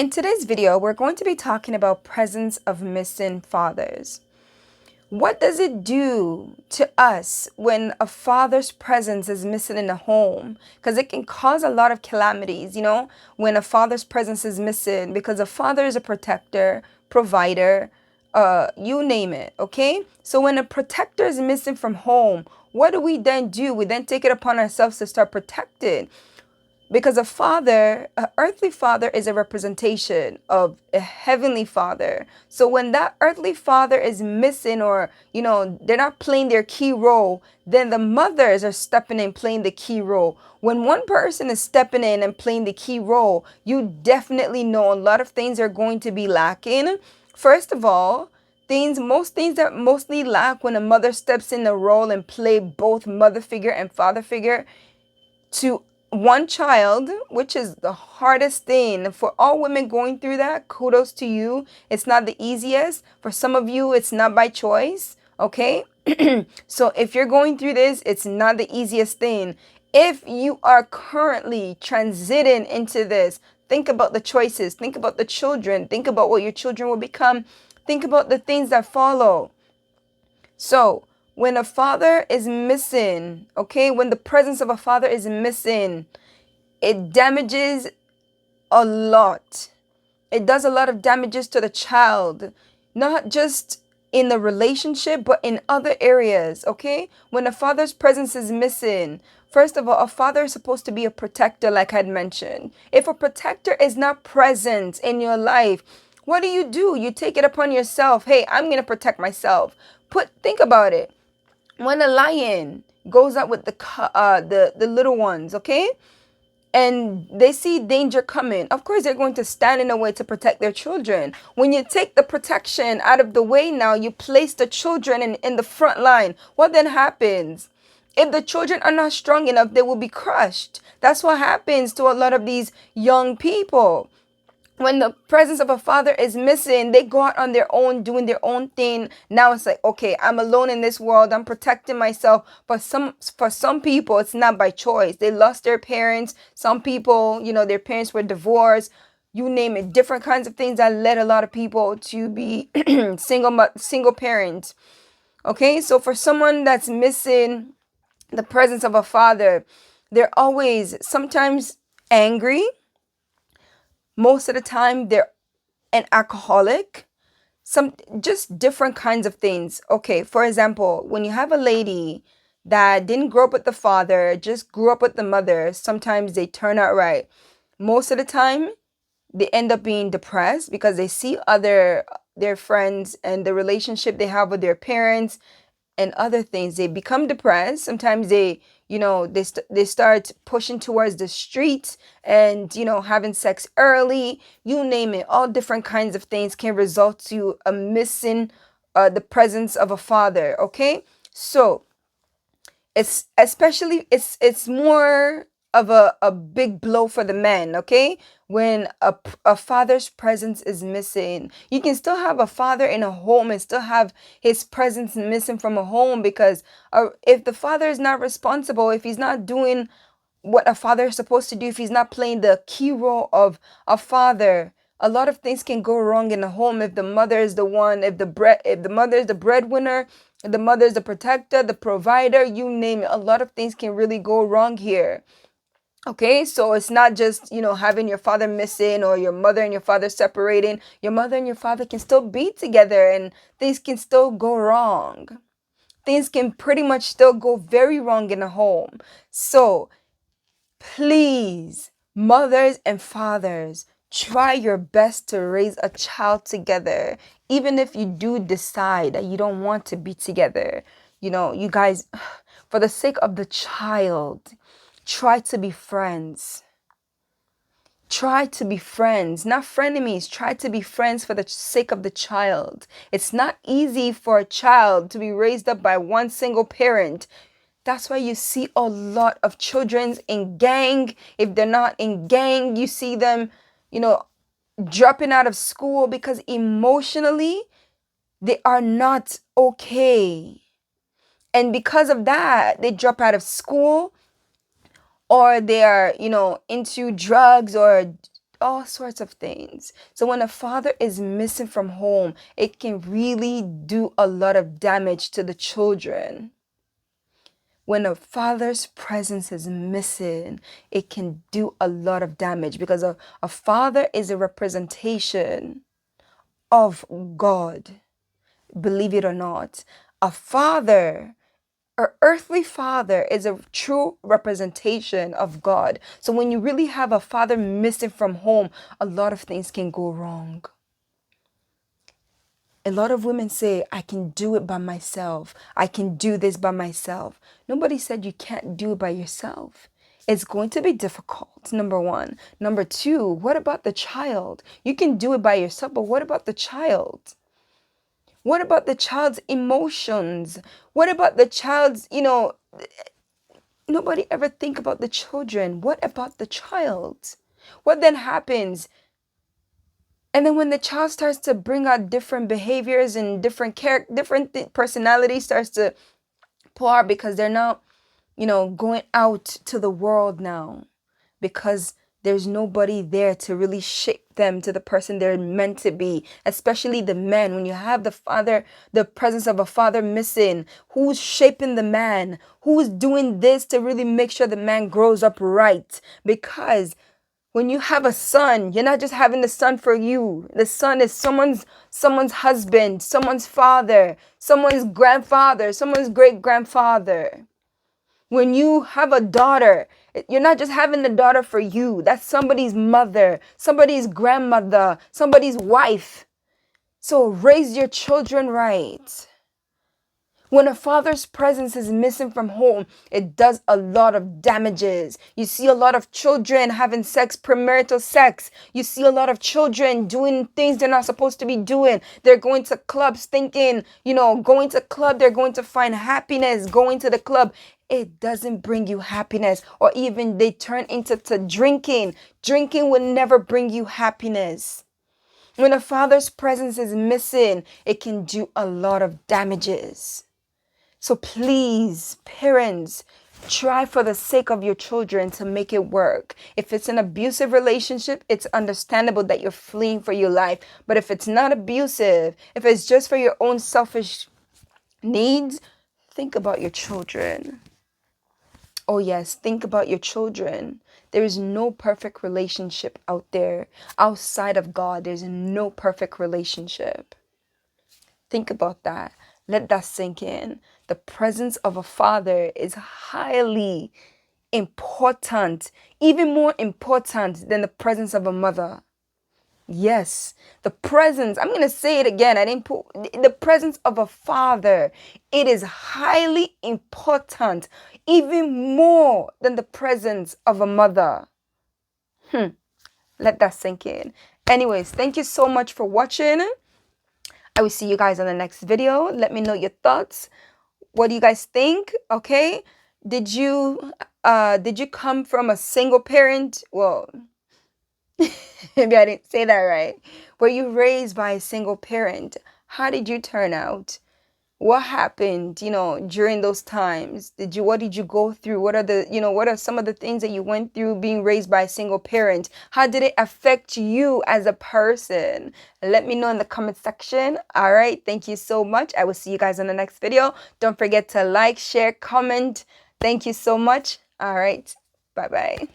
In today's video, we're going to be talking about presence of missing fathers. What does it do to us when a father's presence is missing in the home? Because it can cause a lot of calamities, when a father's presence is missing, because a father is a protector, provider, you name it, okay? So when a protector is missing from home, what do? We then take it upon ourselves to start protecting. Because a father, an earthly father, is a representation of a heavenly father. So when that earthly father is missing, or, they're not playing their key role, then the mothers are stepping in playing the key role. When one person is stepping in and playing the key role, you definitely know a lot of things are going to be lacking. First of all, most things that mostly lack when a mother steps in the role and play both mother figure and father figure to one child, which is the hardest thing for all women going through that. Kudos to you. It's not the easiest. For some of you, it's not by choice. Okay. So if you're going through this, it's not the easiest thing. If you are currently transiting into this, think about the choices, think about the children, think about what your children will become, think about the things that follow. So when a father is missing, okay, when the presence of a father is missing, it damages a lot. It does a lot of damages to the child, not just in the relationship, but in other areas, okay? When a father's presence is missing, first of all, a father is supposed to be a protector, like I'd mentioned. If a protector is not present in your life, what do? You take it upon yourself. Hey, I'm going to protect myself. Think about it. When a lion goes out with the little ones, okay? And they see danger coming, of course they're going to stand in a way to protect their children. When you take the protection out of the way, now you place the children in the front line. What then happens? If the children are not strong enough, they will be crushed. That's what happens to a lot of these young people. When the presence of a father is missing, they go out on their own, doing their own thing. Now it's like, okay, I'm alone in this world. I'm protecting myself. But for some people, it's not by choice. They lost their parents. Some people, their parents were divorced. You name it, different kinds of things that led a lot of people to be single parents. Okay, so for someone that's missing the presence of a father, they're always sometimes angry. Most of the time, they're an alcoholic, some just different kinds of things. Okay, for example, when you have a lady that didn't grow up with the father, just grew up with the mother, sometimes they turn out right. Most of the time, they end up being depressed because they see their friends and the relationship they have with their parents and other things. They become depressed. Sometimes they start pushing towards the streets and having sex early. You name it. All different kinds of things can result to a missing the presence of a father. Okay, so it's more of a big blow for the men, okay? When a father's presence is missing. You can still have a father in a home and still have his presence missing from a home, because if the father is not responsible, if he's not doing what a father is supposed to do, if he's not playing the key role of a father, a lot of things can go wrong in the home. If the mother is the one, if the mother is the breadwinner, if the mother is the protector, the provider, you name it, a lot of things can really go wrong here. Okay, so it's not just, having your father missing or your mother and your father separating. Your mother and your father can still be together and things can still go wrong. Things can pretty much still go very wrong in a home. So please, mothers and fathers, try your best to raise a child together. Even if you do decide that you don't want to be together, you guys, for the sake of the child, try to be friends. Try to be friends, not frenemies. Try to be friends for the sake of the child. It's not easy for a child to be raised up by one single parent. That's why you see a lot of children in gang. If they're not in gang, you see them, dropping out of school because emotionally they are not okay. And because of that, they drop out of school, or they are, into drugs or all sorts of things. So when a father is missing from home, it can really do a lot of damage to the children. When a father's presence is missing, it can do a lot of damage because a father is a representation of God. Believe it or not, a father, our earthly father, is a true representation of God. So when you really have a father missing from home, a lot of things can go wrong. A lot of women say, I can do it by myself. I can do this by myself. Nobody said you can't do it by yourself. It's going to be difficult, number one. Number two, what about the child? You can do it by yourself, but what about the child? What about the child's emotions? What about the child's, nobody ever think about the children. What about the child? What then happens? And then when the child starts to bring out different behaviors and personality starts to pour out because they're not, going out to the world now because there's nobody there to really shape them to the person they're meant to be, especially the men. When you have the presence of a father missing, who's shaping the man? Who's doing this to really make sure the man grows up right? Because when you have a son, you're not just having the son for you. The son is someone's husband, someone's father, someone's grandfather, someone's great grandfather. When you have a daughter, you're not just having the daughter for you. That's somebody's mother, somebody's grandmother, somebody's wife. So raise your children right. When a father's presence is missing from home, it does a lot of damages. You see a lot of children having premarital sex. You see a lot of children doing things they're not supposed to be doing. They're going to clubs thinking, going to club, they're going to find happiness going to the club. It doesn't bring you happiness. Or even they turn into drinking. Drinking will never bring you happiness. When a father's presence is missing, it can do a lot of damages. So please, parents, try for the sake of your children to make it work. If it's an abusive relationship, it's understandable that you're fleeing for your life. But if it's not abusive, if it's just for your own selfish needs, think about your children. Oh yes, think about your children. There is no perfect relationship out there. Outside of God, there's no perfect relationship. Think about that. Let that sink in. The presence of a father is highly important, even more important than the presence of a mother. Yes, the presence, I'm going to say it again. I didn't put the presence of a father. It is highly important, even more than the presence of a mother. Let that sink in. Anyways, thank you so much for watching. I will see you guys on the next video. Let me know your thoughts. What do you guys think? Okay. Did you come from a single parent? Well, maybe I didn't say that right. Were you raised by a single parent? How did you turn out? What happened, during those times? What did you go through? What are some of the things that you went through being raised by a single parent? How did it affect you as a person? Let me know in the comment section. All right. Thank you so much. I will see you guys in the next video. Don't forget to like, share, comment. Thank you so much. All right. Bye-bye.